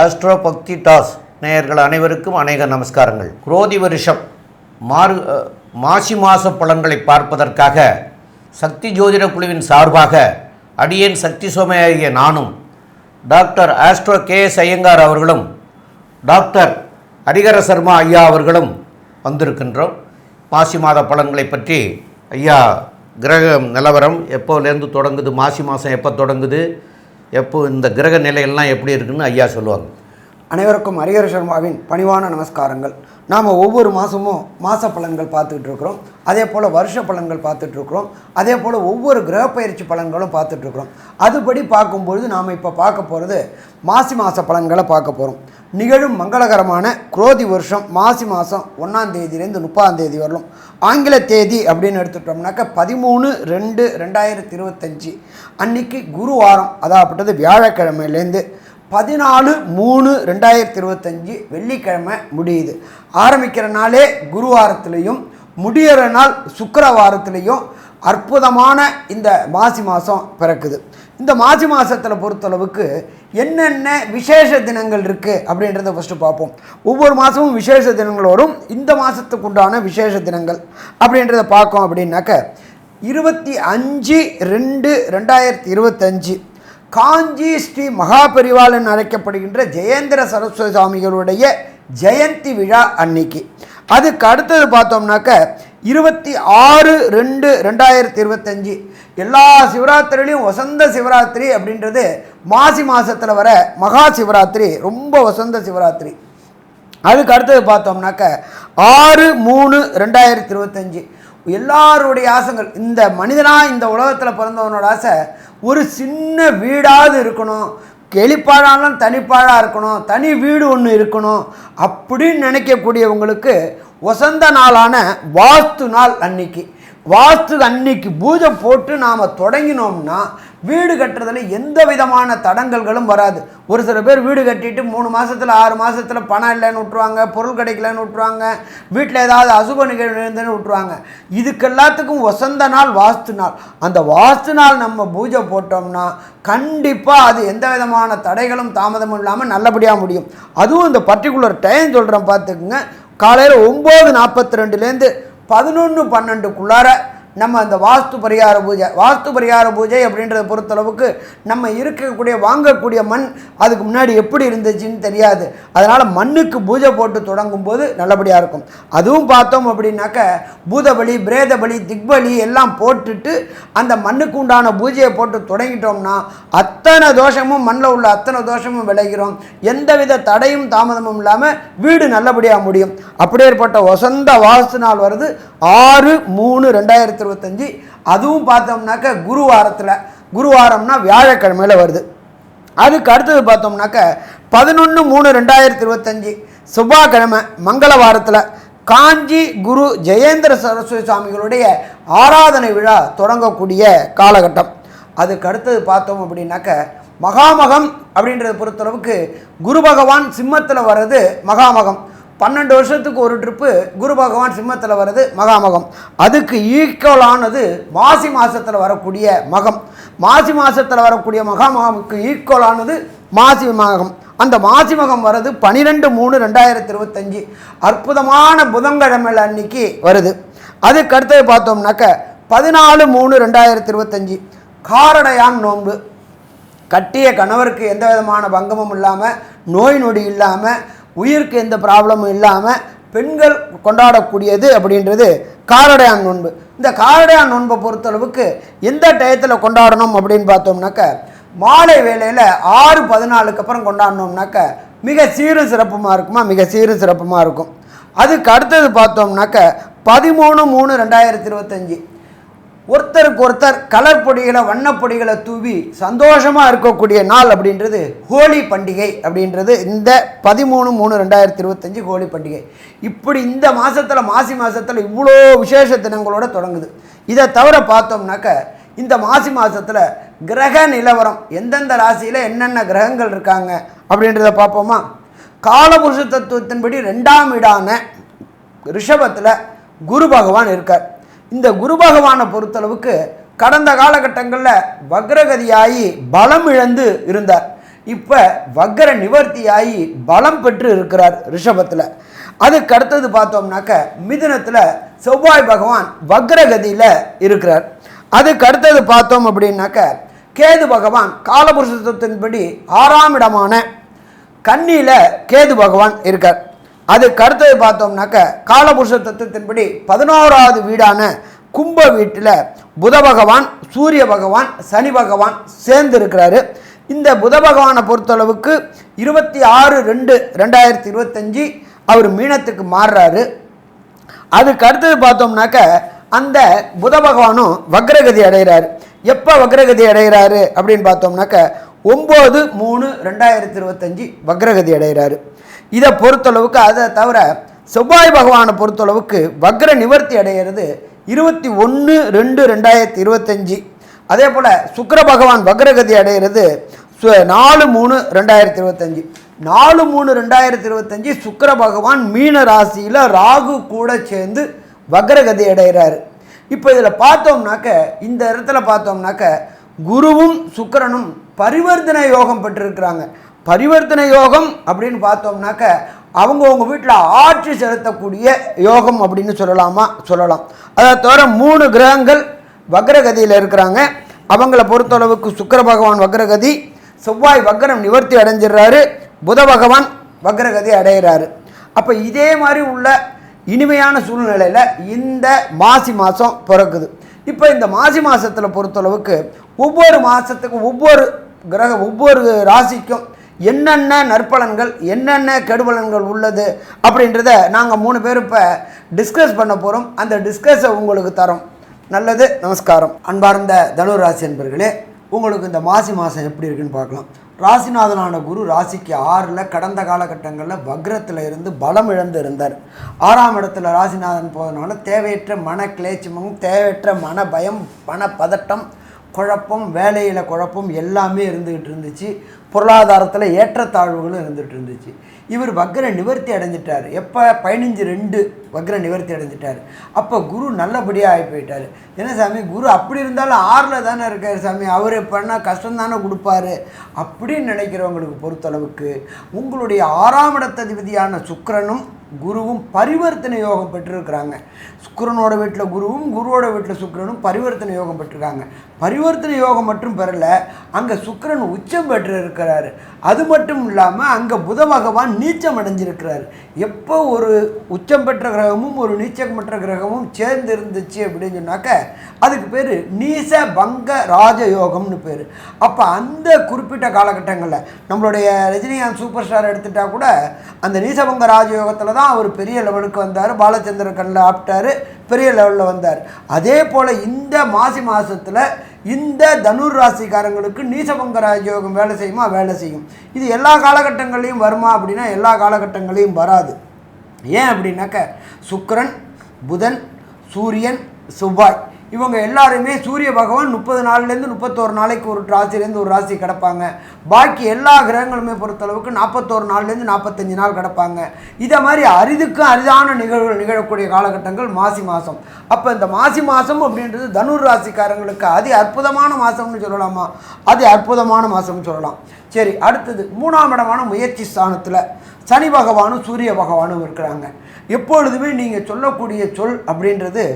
Astro பக்தி toss நேயர்கள் அனைவருக்கும் அநேக நமஸ்காரங்கள். குரோதி வருஷம் மாசி மாத பலன்களை பார்ப்பதற்காக சக்தி ஜோதிட குழுவின் சார்பாக அடியேன் சக்தி சோமையாகிய நானும் டாக்டர் ஆஸ்ட்ரோ KS ஐயங்கார் அவர்களும் டாக்டர் ஹரிஹர சர்மா ஐயா அவர்களும் வந்திருக்கின்றோம். மாசி மாத பலன்களை பற்றி ஐயா கிரக நிலவரம் எப்போலேருந்து தொடங்குது, மாசி மாதம் எப்போ தொடங்குது, எப்போ இந்த கிரக நிலையெல்லாம் எப்படி இருக்குன்னு ஐயா சொல்லுவாங்க. அனைவருக்கும் ஹரிஹர சர்மாவின் பணிவான நமஸ்காரங்கள். நாம் ஒவ்வொரு மாதமும் மாத பலன்கள் பார்த்துட்டு இருக்கிறோம், அதே போல் வருஷ பலன்கள் பார்த்துட்ருக்குறோம், அதே போல் ஒவ்வொரு கிரக பயிற்சி பலன்களும் பார்த்துட்ருக்குறோம். அதுபடி பார்க்கும்பொழுது நாம் இப்போ பார்க்க போகிறது மாசி மாத பலன்களை பார்க்க போகிறோம். நிகழும் மங்களகரமான குரோதி வருஷம் மாசி மாதம் 1ஆம் தேதியிலேருந்து 30ஆம் தேதி வரலும். ஆங்கில தேதி அப்படின்னு எடுத்துட்டோம்னாக்கா 13/2/2025 அன்னைக்கு குருவாரம், அதாப்பட்டது வியாழக்கிழமையிலேருந்து 14/3/2025 வெள்ளிக்கிழமை முடியுது. ஆரம்பிக்கிற நாளே குருவாரத்துலேயும் முடிகிற நாள் சுக்கிரவாரத்துலேயும் அற்புதமான இந்த மாசி மாதம் பிறக்குது. இந்த மாசி மாதத்தில் பொறுத்தளவுக்கு என்னென்ன விசேஷ தினங்கள் இருக்குது அப்படின்றத ஃபஸ்ட்டு பார்ப்போம். ஒவ்வொரு மாதமும் விசேஷ தினங்கள் வரும். இந்த மாதத்துக்கு உண்டான விசேஷ தினங்கள் அப்படின்றத பார்க்கோம் அப்படின்னாக்க 25/2/2025 காஞ்சி ஸ்ரீ மகாபரிவால் என்று அழைக்கப்படுகின்ற ஜெயேந்திர சரஸ்வதி சுவாமிகளுடைய ஜெயந்தி விழா அன்னைக்கு. அதுக்கு அடுத்தது பார்த்தோம்னாக்க 26/2/2025 எல்லா சிவராத்திரிலையும் வசந்த சிவராத்திரி அப்படின்றது மாசி மாதத்தில் வர மகா சிவராத்திரி, ரொம்ப வசந்த சிவராத்திரி. அதுக்கு அடுத்தது பார்த்தோம்னாக்க 6/3/2025 எல்லாருடைய ஆசைகள், இந்த மனிதனாக இந்த உலகத்தில் பிறந்தவனோட ஆசை ஒரு சின்ன வீடாவது இருக்கணும், கெளிப்பாழாலும் தனிப்பாழாக இருக்கணும், தனி வீடு ஒன்று இருக்கணும் அப்படின்னு நினைக்கக்கூடியவங்களுக்கு வசந்த நாளான வாஸ்து நாள் அன்னைக்கு, வாஸ்து அன்னைக்கு பூஜை போட்டு நாம் தொடங்கினோம்னா வீடு கட்டுறதில் எந்த விதமான தடங்கல்களும் வராது. ஒரு சில பேர் வீடு கட்டிட்டு 3 மாதத்தில் 6 மாதத்தில் பணம் இல்லைன்னு விட்டுருவாங்க, பொருள் கிடைக்கலன்னு விட்டுருவாங்க, வீட்டில் ஏதாவது அசுப நிகழ்வு இருந்துன்னு விட்டுருவாங்க. இதுக்கு எல்லாத்துக்கும் வசந்த நாள் வாஸ்து நாள். அந்த வாஸ்து நாள் நம்ம பூஜை போட்டோம்னா கண்டிப்பாக அது எந்த விதமான தடைகளும் தாமதமும் இல்லாமல் நல்லபடியாக முடியும். அதுவும் இந்த பர்டிகுலர் டைம் சொல்கிறேன் பார்த்துக்குங்க. காலையில் 9:42லேருந்து 11:12க்குள்ளார நம்ம அந்த வாஸ்து பரிகார பூஜை அப்படின்றத பொறுத்தளவுக்கு நம்ம இருக்கக்கூடிய வாங்கக்கூடிய மண் அதுக்கு முன்னாடி எப்படி இருந்துச்சுன்னு தெரியாது. அதனால் மண்ணுக்கு பூஜை போட்டு தொடங்கும் போது நல்லபடியாக இருக்கும். அதுவும் பார்த்தோம் அப்படின்னாக்க பூதபலி, பிரேதபலி, திக்பலி எல்லாம் போட்டுட்டு அந்த மண்ணுக்கு உண்டான பூஜையை போட்டு தொடங்கிட்டோம்னா அத்தனை தோஷமும் மண்ணில் உள்ள அத்தனை தோஷமும் விளைகிறோம். எந்தவித தடையும் தாமதமும் இல்லாமல் வீடு நல்லபடியாக முடியும். அப்படியேற்பட்ட வசந்த வாஸ்து நாள் வருது 6/3/2025. அதுவும் பார்த்தோம்னாக்க குருவாரம்னா வியாழக்கிழமையில் வருது. அதுக்கு அடுத்தது பார்த்தோம்னாக்க 11/3/2025 செவ்வாய்க்கிழமை மங்களவாரத்தில் காஞ்சி குரு ஜெயேந்திர சரஸ்வதி சுவாமிகளுடைய ஆராதனை விழா தொடங்கக்கூடிய காலகட்டம். அதுக்கு அடுத்தது பார்த்தோம் அப்படின்னாக்க மகாமகம் அப்படின்றத பொறுத்தளவுக்கு குரு பகவான் சிம்மத்தில் வர்றது மகாமகம். 12 வருஷத்துக்கு ஒரு ட்ரிப்பு குரு பகவான் சிம்மத்தில் வர்றது மகாமகம். அதுக்கு ஈக்குவலானது மாசி மாதத்தில் வரக்கூடிய மகம். மாசி மாதத்தில் வரக்கூடிய மகாமகமுக்கு ஈக்குவலானது மாசி மகம். அந்த மாசி மகம் வர்றது 12/3/2025 அற்புதமான புதன்கிழமை அன்னைக்கு வருது. அதுக்கு அடுத்தது பார்த்தோம்னாக்க 14/3/2025 காரடையான் நோன்பு. கட்டிய கணவருக்கு எந்த விதமான பங்கமும் இல்லாமல், நோய் நொடி இல்லாமல், உயிருக்கு எந்த ப்ராப்ளமும் இல்லாமல் பெண்கள் கொண்டாடக்கூடியது அப்படின்றது காரடையான் நோன்பு. இந்த காரடையான் நோன்பை பொறுத்தளவுக்கு எந்த டயத்தில் கொண்டாடணும் அப்படின்னு பார்த்தோம்னாக்க மாலை வேளையில் 6:14க்கு அப்புறம் கொண்டாடினோம்னாக்க மிக சீரும் சிறப்புமாக இருக்கும். அதுக்கு அடுத்தது பார்த்தோம்னாக்க 13/3/2025 ஒருத்தருக்கு ஒருத்தர் கலர் பொடிகளை, வண்ணப்பொடிகளை தூவி சந்தோஷமாக இருக்கக்கூடிய நாள் அப்படின்றது ஹோலி பண்டிகை அப்படின்றது இந்த 13/3/2025 ஹோலி பண்டிகை. இப்படி இந்த மாதத்தில் மாசி மாதத்தில் இவ்வளோ விசேஷ தினங்களோடு தொடங்குது. இதை தவிர பார்த்தோம்னாக்க இந்த மாசி மாதத்தில் கிரக நிலவரம் எந்தெந்த ராசியில் என்னென்ன கிரகங்கள் இருக்காங்க அப்படின்றத பார்ப்போமா. காலபுருஷ தத்துவத்தின்படி 2ஆம் வீடான ரிஷபத்தில் குரு பகவான் இருக்கார். இந்த குரு பகவானை பொறுத்தளவுக்கு கடந்த காலகட்டங்களில் வக்ரகதியாகி பலம் இழந்து இருந்தார். இப்போ வக்ர நிவர்த்தியாகி பலம் பெற்று இருக்கிறார் ரிஷபத்தில். அதுக்கு அடுத்தது பார்த்தோம்னாக்க மிதுனத்தில் செவ்வாய் பகவான் வக்ரகதியில் இருக்கிறார். அதுக்கு அடுத்தது பார்த்தோம் அப்படின்னாக்க கேது பகவான் காலபுருஷத்தின்படி 6ஆம் இடமான கன்னியில் கேது பகவான் இருக்கார். அதுக்கு அடுத்தது பார்த்தோம்னாக்க காலபுருஷ தத்துவத்தின்படி 11வது வீடான கும்ப வீட்டில் புத பகவான், சூரிய பகவான், சனி பகவான் சேர்ந்து இருக்கிறாரு. இந்த புத பகவானை பொறுத்தளவுக்கு 26/2/2025 அவர் மீனத்துக்கு மாறுறாரு. அதுக்கு அடுத்தது பார்த்தோம்னாக்க அந்த புத பகவானும் வக்ரகதி அடைகிறாரு. எப்போ வக்ரகதி அடைகிறாரு அப்படின்னு பார்த்தோம்னாக்க 9/3/2025 வக்ரகதி அடைகிறாரு. இதை பொறுத்தளவுக்கு அதை தவிர செவ்வாய் பகவானை பொறுத்தளவுக்கு வக்ர நிவர்த்தி அடைகிறது 21/2/2025. அதே போல் சுக்கிர பகவான் வக்ரகதி அடைகிறது 4/3/2025. 4/3/2025 சுக்கிர பகவான் மீன ராசியில் ராகு கூட சேர்ந்து வக்ரகதி அடைகிறாரு. இப்போ இதில் பார்த்தோம்னாக்க இந்த இடத்துல பார்த்தோம்னாக்க குருவும் சுக்கிரனும் பரிவர்த்தனை யோகம் பெற்றிருக்கிறாங்க. பரிவர்த்தனை யோகம் அப்படின்னு பார்த்தோம்னாக்க அவங்கவுங்க வீட்டில் ஆட்சி செலுத்தக்கூடிய யோகம் அப்படின்னு சொல்லலாம். அதை தவிர 3 கிரகங்கள் வக்ரகதியில் இருக்கிறாங்க. அவங்கள பொறுத்தளவுக்கு சுக்கிர பகவான் வக்ரகதி, செவ்வாய் வக்ரம் நிவர்த்தி அடைஞ்சிடுறாரு, புத பகவான் வக்ரகதி அடைகிறாரு. அப்போ இதே மாதிரி உள்ள இனிமையான சூழ்நிலையில் இந்த மாசி மாதம் பிறக்குது. இப்போ இந்த மாசி மாதத்தில் பொறுத்தளவுக்கு ஒவ்வொரு மாதத்துக்கும் ஒவ்வொரு ராசிக்கும் என்னென்ன நற்பலன்கள் என்னென்ன கெடுபலன்கள் உள்ளது அப்படின்றத நாங்கள் 3 பேர் இப்போ டிஸ்கஸ் பண்ண போகிறோம். அந்த டிஸ்கஸை உங்களுக்கு தரோம். நல்லது, நமஸ்காரம். அன்பார்ந்த தனுர் ராசி என்பர்களே, உங்களுக்கு இந்த மாசி மாதம் எப்படி இருக்குன்னு பார்க்கலாம். ராசிநாதனான குரு ராசிக்கு 6ல் கடந்த காலகட்டங்களில் வக்ரத்தில் இருந்து பலம் இழந்து இருந்தார். 6ஆம் இடத்துல ராசிநாதன் போதனால தேவையற்ற மன கிளேச்சமும் தேவையற்ற மன பயம், மன பதட்டம், குழப்பம், வேலையில் குழப்பம் எல்லாமே இருந்துகிட்டு இருந்துச்சு. பொருளாதாரத்தில் ஏற்றத்தாழ்வுகளும் இருந்துகிட்டு இருந்துச்சு. இவர் வக்ர நிவர்த்தி அடைஞ்சிட்டார். எப்போ 15/2 வக்ர நிவர்த்தி அடைஞ்சிட்டார். அப்போ குரு நல்லபடியாக ஆகி போயிட்டார். என்ன சாமி, குரு அப்படி இருந்தாலும் 6ல் தானே இருக்கார் சாமி, அவர் பண்ணால் கஷ்டம் தானே கொடுப்பாரு அப்படின்னு நினைக்கிறவங்களுக்கு பொறுத்தளவுக்கு உங்களுடைய 6ஆம் இடத்ததிபதியான சுக்கிரனும் குருவும் பரிவர்த்தனை யோகம் பெற்றிருக்கிறாங்க. சுக்கிரனோட வீட்டில் குருவும் குருவோட வீட்டில் சுக்கிரனும் பரிவர்த்தனை யோகம் பெற்றிருக்காங்க. பரிவர்த்தனை யோகம் மட்டும் பெறல, அங்கே சுக்கிரன் உச்சம் பெற்று இருக்கிறாரு. அது மட்டும் இல்லாமல் அங்கே புத பகவான் நீச்சம் அடைஞ்சிருக்கிறார். எப்போ ஒரு உச்சம் பெற்ற கிரகமும் ஒரு நீச்சம் பெற்ற கிரகமும் சேர்ந்து இருந்துச்சு அப்படின்னு சொன்னாக்க அதுக்கு பேர் நீச பங்க ராஜயோகம்னு பேர். அப்போ அந்த குறிப்பிட்ட காலகட்டங்களில் நம்மளுடைய ரஜினிகாந்த் சூப்பர் ஸ்டார் எடுத்துட்டா கூட அந்த நீசபங்க ராஜயோகத்தில் தான் அவர் பெரிய லெவலுக்கு வந்தார். பாலச்சந்திர கண்ணில் ஆப்பிட்டார், பெரிய லெவலில் வந்தார். அதே போல் இந்த மாசி மாதத்தில் இந்த தனுர் ராசிக்காரங்களுக்கு நீசபங்க ராஜயோகம் வேலை செய்யுமா? வேலை செய்யும். இது எல்லா காலகட்டங்களையும் வருமா அப்படின்னா எல்லா காலகட்டங்களையும் வராது. ஏன் அப்படின்னாக்க சுக்கிரன், புதன், சூரியன், செவ்வாய் இவங்க எல்லாருமே சூரிய பகவான் 30 நாள்லேருந்து 31 நாளைக்கு ஒரு ராசிலேருந்து ஒரு ராசி கிடப்பாங்க. பாக்கி எல்லா கிரகங்களுமே பொறுத்தளவுக்கு 41 நாள்லேருந்து 45 நாள் கிடப்பாங்க. இதை மாதிரி அரிதுக்கும் அரிதான நிகழ்வுகள் நிகழக்கூடிய காலகட்டங்கள் மாசி மாதம். அப்போ இந்த மாசி மாதம் அப்படின்றது தனுர் ராசிக்காரங்களுக்கு அதி அற்புதமான மாதம்னு சொல்லலாமா? அதி அற்புதமான மாதம்னு சொல்லலாம். சரி, அடுத்தது 3ஆம் இடமான முயற்சி ஸ்தானத்தில் சனி பகவானும் சூரிய பகவானும் இருக்கிறாங்க. எப்பொழுதுமே நீங்கள் சொல்லக்கூடிய சொல் அப்படின்றது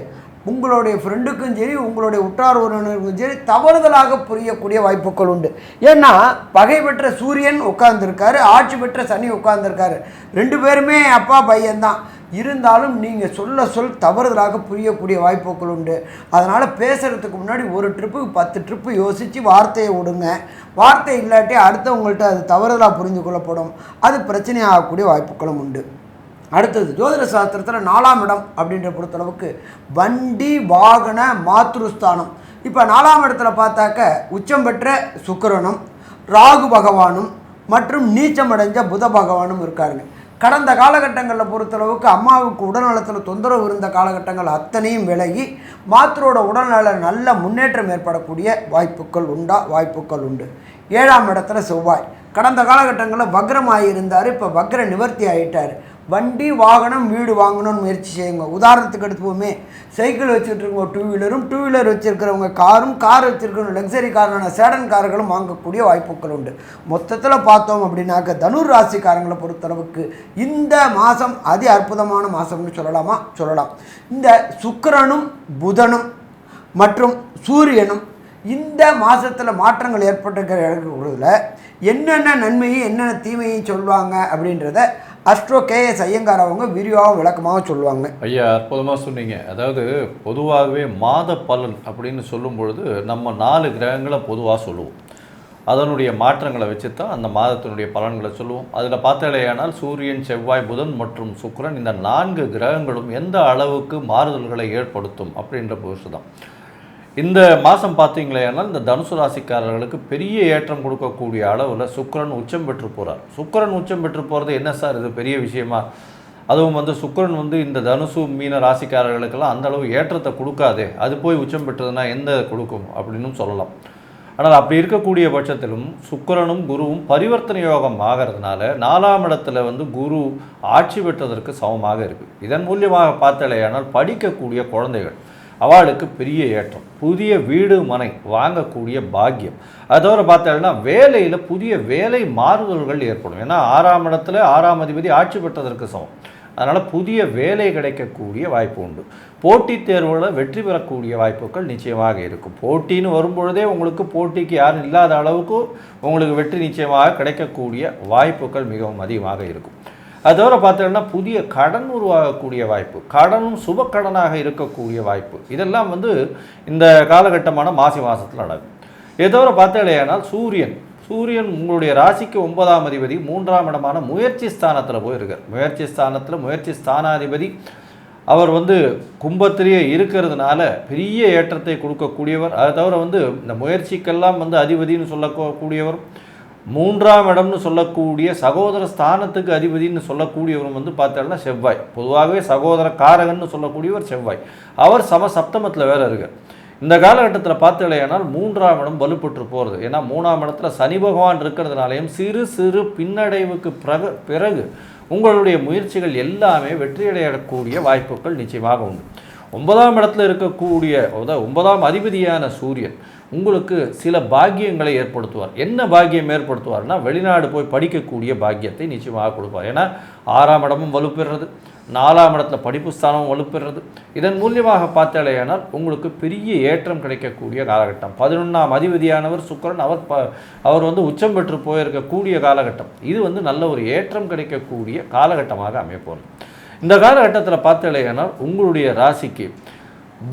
உங்களுடைய ஃப்ரெண்டுக்கும் சரி உங்களுடைய உற்றார் உறவினருக்கும் சரி தவறுதலாக புரியக்கூடிய வாய்ப்புகள் உண்டு. ஏன்னா பகை பெற்ற சூரியன் உட்கார்ந்துருக்காரு, ஆட்சி பெற்ற சனி உட்கார்ந்துருக்காரு. 2 பேருமே அப்பா பையன்தான். இருந்தாலும் நீங்கள் சொல் தவறுதலாக புரியக்கூடிய வாய்ப்புகள் உண்டு. அதனால் பேசுகிறதுக்கு முன்னாடி ஒரு ட்ரிப்புக்கு 10 ட்ரிப்பு யோசித்து வார்த்தையை விடுங்க. வார்த்தை இல்லாட்டி அடுத்தவங்கள்ட்ட அது தவறுதலாக புரிந்து கொள்ளப்படும். அது பிரச்சனையாகக்கூடிய வாய்ப்புகளும் உண்டு. அடுத்தது ஜோதிட சாஸ்திரத்தில் 4ஆம் இடம் அப்படின்ற பொறுத்தளவுக்கு வண்டி வாகன மாத்ருஸ்தானம். இப்போ 4ஆம் இடத்துல பார்த்தாக்க உச்சம் பெற்ற சுக்கிரனும் ராகு பகவானும் மற்றும் நீச்சமடைஞ்ச புத பகவானும் இருக்காருங்க. கடந்த காலகட்டங்களில் பொறுத்தளவுக்கு அம்மாவுக்கு உடல்நலத்தில் தொந்தரவு இருந்த காலகட்டங்கள் அத்தனையும் விலகி மாத்தரோட உடல்நல நல்ல முன்னேற்றம் ஏற்படக்கூடிய வாய்ப்புகள் உண்டு. 7ஆம் இடத்துல செவ்வாய். கடந்த காலகட்டங்களில் வக்ரமாக இருந்தார், இப்போ வக்ர நிவர்த்தி ஆகிட்டார். வண்டி வாகனம் வீடு வாங்கணும்னு முயற்சி செய்யுங்க. உதாரணத்துக்கு எடுத்துப்போமே, சைக்கிள் வச்சுட்டு இருக்கவங்க டூ வீலரும், டூ வீலர் வச்சுருக்கிறவங்க காரும், கார் வச்சுருக்கிறவங்க லக்ஸரி காரான சேடன் கார்களும் வாங்கக்கூடிய வாய்ப்புகள் உண்டு. மொத்தத்தில் பார்த்தோம் அப்படின்னாக்க தனுர் ராசிக்காரங்களை பொறுத்தளவுக்கு இந்த மாதம் அதி அற்புதமான மாதம்னு சொல்லலாமா? சொல்லலாம். இந்த சுக்கிரனும் புதனும் மற்றும் சூரியனும் இந்த மாதத்தில் மாற்றங்கள் ஏற்பட்டுக்கிறதுல என்னென்ன நன்மையும் என்னென்ன தீமையும் சொல்லுவாங்க அப்படின்றத அஸ்ட்ரோ கேஎஸ் ஐயங்கார் அவங்க விரிவாகவும் விளக்கமாக சொல்லுவாங்க. ஐயா, அற்புதமாக சொன்னீங்க. அதாவது பொதுவாகவே மாத பலன் அப்படின்னு சொல்லும் பொழுது நம்ம 4 கிரகங்களை பொதுவாக சொல்லுவோம். அதனுடைய மாற்றங்களை வச்சு தான் அந்த மாதத்தினுடைய பலன்களை சொல்லுவோம். அதில் பார்த்தாலேயானால் சூரியன், செவ்வாய், புதன் மற்றும் சுக்கிரன் இந்த 4 கிரகங்களும் எந்த அளவுக்கு மாறுதல்களை ஏற்படுத்தும் அப்படின்ற பொருட்டு தான். இந்த மாதம் பார்த்தீங்களேனால் இந்த தனுசு ராசிக்காரர்களுக்கு பெரிய ஏற்றம் கொடுக்கக்கூடிய அளவில் சுக்கிரன் உச்சம் பெற்று போகிறார். சுக்கிரன் உச்சம் பெற்று போகிறது என்ன சார் இது பெரிய விஷயமா? அதுவும் சுக்கிரன் இந்த தனுசு மீன ராசிக்காரர்களுக்கெல்லாம் அந்தளவு ஏற்றத்தை கொடுக்காதே, அது போய் உச்சம் பெற்றதுன்னா எந்த கொடுக்கும் அப்படின்னு சொல்லலாம். ஆனால் அப்படி இருக்கக்கூடிய பட்சத்திலும் சுக்கிரனும் குருவும் பரிவர்த்தனை யோகம் ஆகிறதுனால 4ஆம் இடத்துல குரு ஆட்சி பெற்றதற்கு சமமாக இருக்குது. இதன் மூலியமாக பார்த்தாலேயானால் படிக்கக்கூடிய குழந்தைகள் அவளுக்கு பெரிய ஏற்றம், புதிய வீடு மனை வாங்கக்கூடிய பாக்கியம். அது தவிர பார்த்தாங்கன்னா வேலையில் புதிய வேலை மாறுதல்கள் ஏற்படும். ஏன்னா 6ஆம் இடத்துல 6ஆம் அதிபதி ஆட்சி பெற்றதற்கு சமம். அதனால் புதிய வேலை கிடைக்கக்கூடிய வாய்ப்பு உண்டு. போட்டித் தேர்வுகளில் வெற்றி பெறக்கூடிய வாய்ப்புகள் நிச்சயமாக இருக்கும். போட்டின்னு வரும்பொழுதே உங்களுக்கு போட்டிக்கு யாரும் இல்லாத அளவுக்கு உங்களுக்கு வெற்றி நிச்சயமாக கிடைக்கக்கூடிய வாய்ப்புகள் மிகவும் அதிகமாக இருக்கும். அது தவிர பார்த்தீங்கன்னா புதிய கடன் உருவாகக்கூடிய வாய்ப்பு, கடனும் சுப கடனாக இருக்கக்கூடிய வாய்ப்பு, இதெல்லாம் இந்த காலகட்டமான மாசி மாதத்தில் நடக்கும். இதை தவிர பார்த்தாலேயானால் சூரியன் உங்களுடைய ராசிக்கு 9ஆம் அதிபதி 3ஆம் இடமான முயற்சி ஸ்தானத்தில் போயிருக்கார். முயற்சி ஸ்தானத்தில் முயற்சி ஸ்தானாதிபதி அவர் கும்பத்திலேயே இருக்கிறதுனால பெரிய ஏற்றத்தை கொடுக்கக்கூடியவர். அது தவிர இந்த முயற்சிக்கெல்லாம் அதிபதினு சொல்லக்கூடியவர். 3ஆம் இடம்னு சொல்லக்கூடிய சகோதர ஸ்தானத்துக்கு அதிபதினு சொல்லக்கூடியவர் பார்த்தோம்னா செவ்வாய். பொதுவாகவே சகோதர காரகன்னு சொல்லக்கூடியவர் செவ்வாய். அவர் சப்தமத்தில் வேற இருக்கார். இந்த காலகட்டத்தில் பார்த்தலையானால் 3ஆம் இடம் வலுப்பட்டு போகிறது. ஏன்னா 3ஆம் இடத்துல சனி பகவான் இருக்கிறதுனாலையும் சிறு சிறு பின்னடைவுக்கு பிறகு உங்களுடைய முயற்சிகள் எல்லாமே வெற்றியடையக்கூடிய வாய்ப்புகள் நிச்சயமாக உண்டு. 9ஆம் இடத்துல இருக்கக்கூடிய 9ஆம் அதிபதியான சூரியன் உங்களுக்கு சில பாக்கியங்களை ஏற்படுத்துவார். என்ன பாக்கியம் ஏற்படுத்துவார்னா வெளிநாடு போய் படிக்கக்கூடிய பாக்கியத்தை நிச்சயமாக கொடுப்பார். ஏன்னா 6ஆம் இடமும் வலுப்பெறுறது, 4ஆம் இடத்துல படிப்பு ஸ்தானமும் வலுப்பெறுறது. இதன் மூலியமாக பார்த்தாலேயானால் உங்களுக்கு பெரிய ஏற்றம் கிடைக்கக்கூடிய காலகட்டம். 11ஆம் அதிபதியானவர் சுக்கிரன், அவர் உச்சம் பெற்று போயிருக்கக்கூடிய காலகட்டம். இது நல்ல ஒரு ஏற்றம் கிடைக்கக்கூடிய காலகட்டமாக அமையப்போகிறது. இந்த காலகட்டத்தில் பார்த்தாலேயானால் உங்களுடைய ராசிக்கு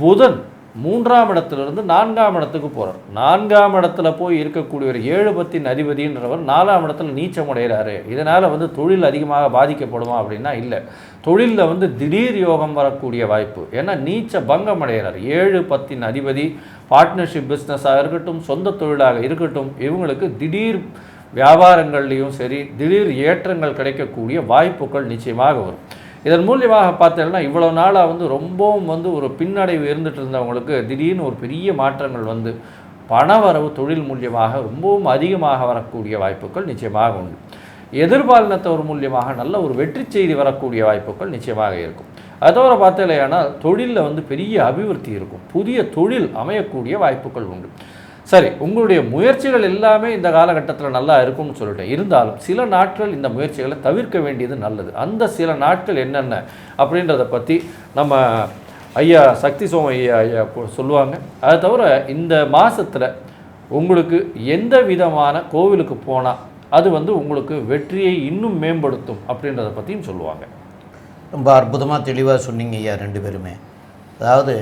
புதன் 3ஆம் இடத்துலேருந்து 4ஆம் இடத்துக்கு போகிறார். 4ஆம் இடத்துல போய் இருக்கக்கூடியவர் 7 பத்தின் அதிபதின்றவர் 4ஆம் இடத்துல நீச்சம் அடைகிறாரு. இதனால் தொழில் அதிகமாக பாதிக்கப்படுமா அப்படின்னா இல்லை. தொழிலில் திடீர் யோகம் வரக்கூடிய வாய்ப்பு. ஏன்னா நீச்ச பங்கம் அடைகிறார். 7 பத்தின் அதிபதி பார்ட்னர்ஷிப் பிஸ்னஸாக இருக்கட்டும், சொந்த தொழிலாக இருக்கட்டும், இவங்களுக்கு திடீர் வியாபாரங்கள்லேயும் சரி திடீர் ஏற்றங்கள் கிடைக்கக்கூடிய வாய்ப்புகள் நிச்சயமாக வரும். இதன் மூலியமாக பார்த்தீங்கன்னா இவ்வளோ நாளாக ரொம்பவும் ஒரு பின்னடைவு இருந்துட்டு இருந்தவங்களுக்கு திடீர்னு ஒரு பெரிய மாற்றங்கள் பணவரவு தொழில் மூலியமாக ரொம்பவும் அதிகமாக வரக்கூடிய வாய்ப்புகள் நிச்சயமாக உண்டு. எதிர்பாலினத்தவர் மூலியமாக நல்ல ஒரு வெற்றி செய்தி வரக்கூடிய வாய்ப்புகள் நிச்சயமாக இருக்கும். அதோட பார்த்தீங்கன்னா தொழிலில் பெரிய அபிவிருத்தி இருக்கும். புதிய தொழில் அமையக்கூடிய வாய்ப்புகள் உண்டு. சரி, உங்களுடைய முயற்சிகள் எல்லாமே இந்த காலகட்டத்தில் நல்லா இருக்கும்னு சொல்லிட்டேன். இருந்தாலும் சில நாட்கள் இந்த முயற்சிகளை தவிர்க்க வேண்டியது நல்லது. அந்த சில நாட்கள் என்னென்ன அப்படின்றத பற்றி நம்ம ஐயா சக்தி சோம ஐயா சொல்லுவாங்க. அதை தவிர இந்த மாதத்தில் உங்களுக்கு எந்த விதமான கோவிலுக்கு போனால் அது உங்களுக்கு வெற்றியை இன்னும் மேம்படுத்தும் அப்படின்றத பற்றியும் சொல்லுவாங்க. ரொம்ப அற்புதமாக தெளிவாக சொன்னீங்க ஐயா 2 பேருமே. அதாவது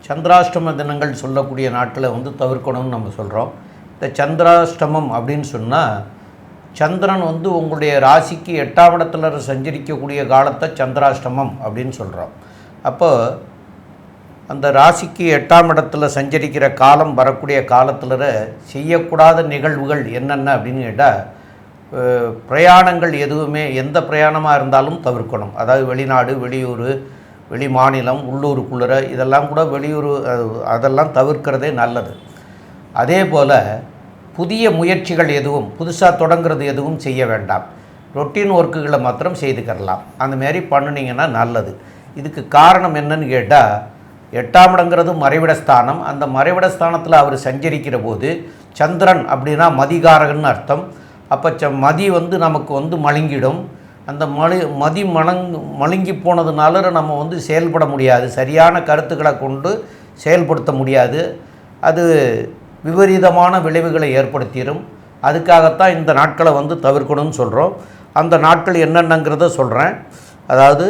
சந்திராஷ்டம தினங்கள் சொல்லக்கூடிய நாட்களை தவிர்க்கணும்னு நம்ம சொல்கிறோம். இந்த சந்திராஷ்டமம் அப்படின்னு சொன்னால் சந்திரன் உங்களுடைய ராசிக்கு 8ஆம் இடத்துல சஞ்சரிக்கக்கூடிய காலத்தை சந்திராஷ்டமம் அப்படின்னு சொல்கிறோம். அப்போ அந்த ராசிக்கு 8ஆம் இடத்துல சஞ்சரிக்கிற காலம் வரக்கூடிய காலத்தில் செய்யக்கூடாத நிகழ்வுகள் என்னென்ன அப்படின்னு கேட்டால் பிரயாணங்கள் எதுவுமே எந்த பிரயாணமாக இருந்தாலும் தவிர்க்கணும். அதாவது வெளிநாடு, வெளியூர், வெளி மாநிலம், உள்ளூருக்குள்ளே இதெல்லாம் கூட வெளியூர் அதெல்லாம் தவிர்க்கிறதே நல்லது. அதே போல் புதிய முயற்சிகள் எதுவும் புதுசாக தொடங்குறது எதுவும் செய்ய வேண்டாம். ரொட்டீன் ஒர்க்குகளை மாத்திரம் செய்துக்கிறலாம். அந்தமாரி பண்ணினீங்கன்னா நல்லது. இதுக்கு காரணம் என்னன்னு கேட்டால், 8ஆம் இடங்கிறது மறைவிடஸ்தானம். அந்த மறைவிடஸ்தானத்தில் அவர் சஞ்சரிக்கிற போது சந்திரன் அப்படின்னா மதிகாரகன்னு அர்த்தம். அப்போ மதி நமக்கு மழுங்கிடும். அந்த மதி மழுங்கி போனதுனால நம்ம செயல்பட முடியாது, சரியான கருத்துக்களை கொண்டு செயல்படுத்த முடியாது. அது விபரீதமான விளைவுகளை ஏற்படுத்திடும். அதுக்காகத்தான் இந்த நாட்களை தவிர்க்கணும்னு சொல்கிறோம். அந்த நாட்கள் என்னென்னங்கிறத சொல்கிறேன். அதாவது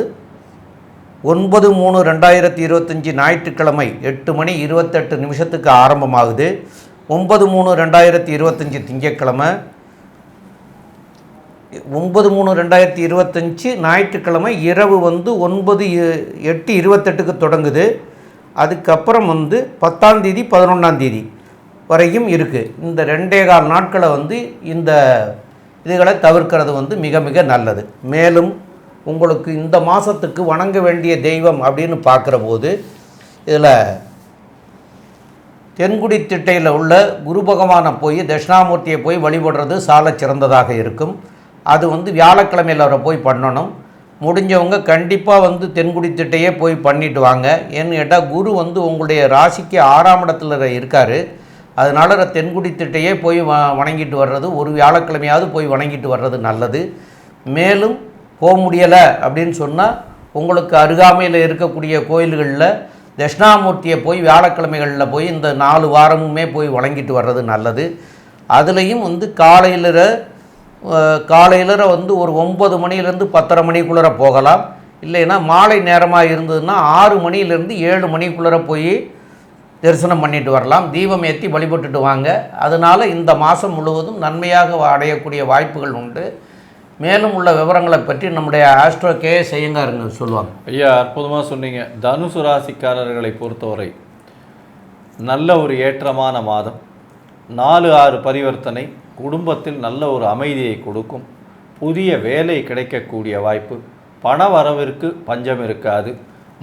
9/3/2025 ஞாயிற்றுக்கிழமை 8:28 ஆரம்பமாகுது. 9/3/2025 திங்கட்கிழமை, 9/3/2025 ஞாயிற்றுக்கிழமை இரவு 9:08:28 தொடங்குது. அதுக்கப்புறம் 10ஆம் தேதி 11ஆம் தேதி வரையும் இருக்குது. இந்த 2.25 நாட்களை இந்த இதுகளை தவிர்க்கிறது மிக மிக நல்லது. மேலும் உங்களுக்கு இந்த மாதத்துக்கு வணங்க வேண்டிய தெய்வம் அப்படின்னு பார்க்குற போது, இதில் தென்குடி திட்டையில் உள்ள குரு பகவானை போய் தட்சிணாமூர்த்தியை போய் வழிபடுறது சால சிறந்ததாக இருக்கும். அது வியாழக்கிழமையில் அவரை போய் பண்ணணும். முடிஞ்சவங்க கண்டிப்பாக தென்குடி திட்டையே போய் பண்ணிட்டு வாங்க. ஏன்னு கேட்டால் குரு உங்களுடைய ராசிக்கு 6ஆம் இடத்துல இருக்கார். அதனால் தென்குடி திட்டையே போய் வணங்கிட்டு வர்றது, ஒரு வியாழக்கிழமையாவது போய் வணங்கிட்டு வர்றது நல்லது. மேலும் போக முடியலை அப்படின்னு சொன்னால் உங்களுக்கு அருகாமையில் இருக்கக்கூடிய கோயில்களில் தட்சிணாமூர்த்தியை போய் வியாழக்கிழமைகளில் போய் இந்த 4 வாரமுமே போய் வணங்கிட்டு வர்றது நல்லது. அதுலேயும் காலையில் ஒரு 9 மணிலேருந்து 10:30 மணிக்குள்ளே போகலாம். இல்லைன்னா மாலை நேரமாக இருந்ததுன்னா 6 மணிலேருந்து 7 மணிக்குள்ளே போய் தரிசனம் பண்ணிட்டு வரலாம். தீபம் ஏற்றி வழிபட்டுட்டு வாங்க. அதனால் இந்த மாதம் முழுவதும் நன்மையாக அடையக்கூடிய வாய்ப்புகள் உண்டு. மேலும் உள்ள விவரங்களை பற்றி நம்முடைய ஆஸ்ட்ரோ கேஎஸ் ஐயங்காருங்க சொல்லுவாங்க. ஐயா, அற்புதமாக சொன்னீங்க. தனுசு ராசிக்காரர்களை பொறுத்தவரை நல்ல ஒரு ஏற்றமான மாதம். 4-6 பரிவர்த்தனை குடும்பத்தில் நல்ல ஒரு அமைதியை கொடுக்கும். புதிய வேலை கிடைக்கக்கூடிய வாய்ப்பு. பண வரவிற்கு பஞ்சம் இருக்காது.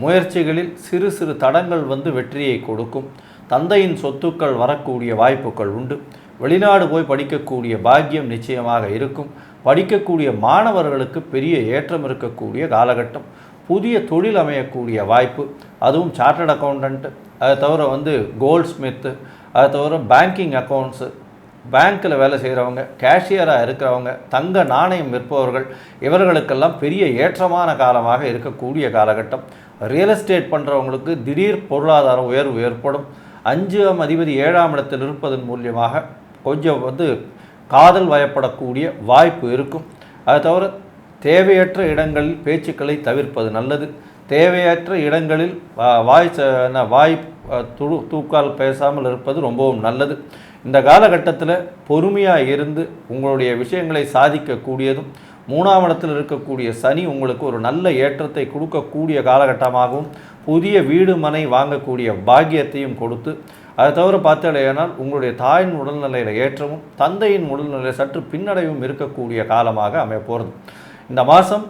முயற்சிகளில் சிறு சிறு தடங்கள் வெற்றியை கொடுக்கும். தந்தையின் சொத்துக்கள் வரக்கூடிய வாய்ப்புகள் உண்டு. வெளிநாடு போய் படிக்கக்கூடிய பாக்கியம் நிச்சயமாக இருக்கும். படிக்கக்கூடிய மாணவர்களுக்கு பெரிய ஏற்றம் இருக்கக்கூடிய காலகட்டம். புதிய தொழில் அமையக்கூடிய வாய்ப்பு. அதுவும் சார்ட்டர்ட் அக்கௌண்டன்ட்டு, அதை தவிர கோல்ட் ஸ்மித்து, அதை தவிர பேங்கிங் அக்கௌண்ட்ஸு, பேங்க்கில் வேலை செய்கிறவங்க, கேஷியராக இருக்கிறவங்க, தங்க நாணயம் விற்பவர்கள், இவர்களுக்கெல்லாம் பெரிய ஏற்றமான காலமாக இருக்கக்கூடிய காலகட்டம். ரியல் எஸ்டேட் பண்ணுறவங்களுக்கு திடீர் பொருளாதார உயர்வு ஏற்படும். 5ஆம் அதிபதி 7ஆம் இடத்தில் இருப்பதன் மூலியமாக கொஞ்சம் காதல் வயப்படக்கூடிய வாய்ப்பு இருக்கும். அதை தவிர தேவையற்ற இடங்களில் பேச்சுக்களை தவிர்ப்பது நல்லது. தேவையற்ற இடங்களில் வாய் தூக்கால் பேசாமல் இருப்பது ரொம்பவும் நல்லது. இந்த காலகட்டத்தில் பொறுமையாக இருந்து உங்களுடைய விஷயங்களை சாதிக்கக்கூடியதும், 3ஆம் இடத்தில் இருக்கக்கூடிய சனி உங்களுக்கு ஒரு நல்ல ஏற்றத்தை கொடுக்கக்கூடிய காலகட்டமாகவும், புதிய வீடு மனை வாங்கக்கூடிய பாக்கியத்தையும் கொடுத்து, அதை தவிர பார்த்தாலேயானால் உங்களுடைய தாயின் உடல்நிலையில் ஏற்றமும் தந்தையின் உடல்நிலையில் சற்று பின்னடைவும் இருக்கக்கூடிய காலமாக அமைய போகிறது. இந்த மாதம்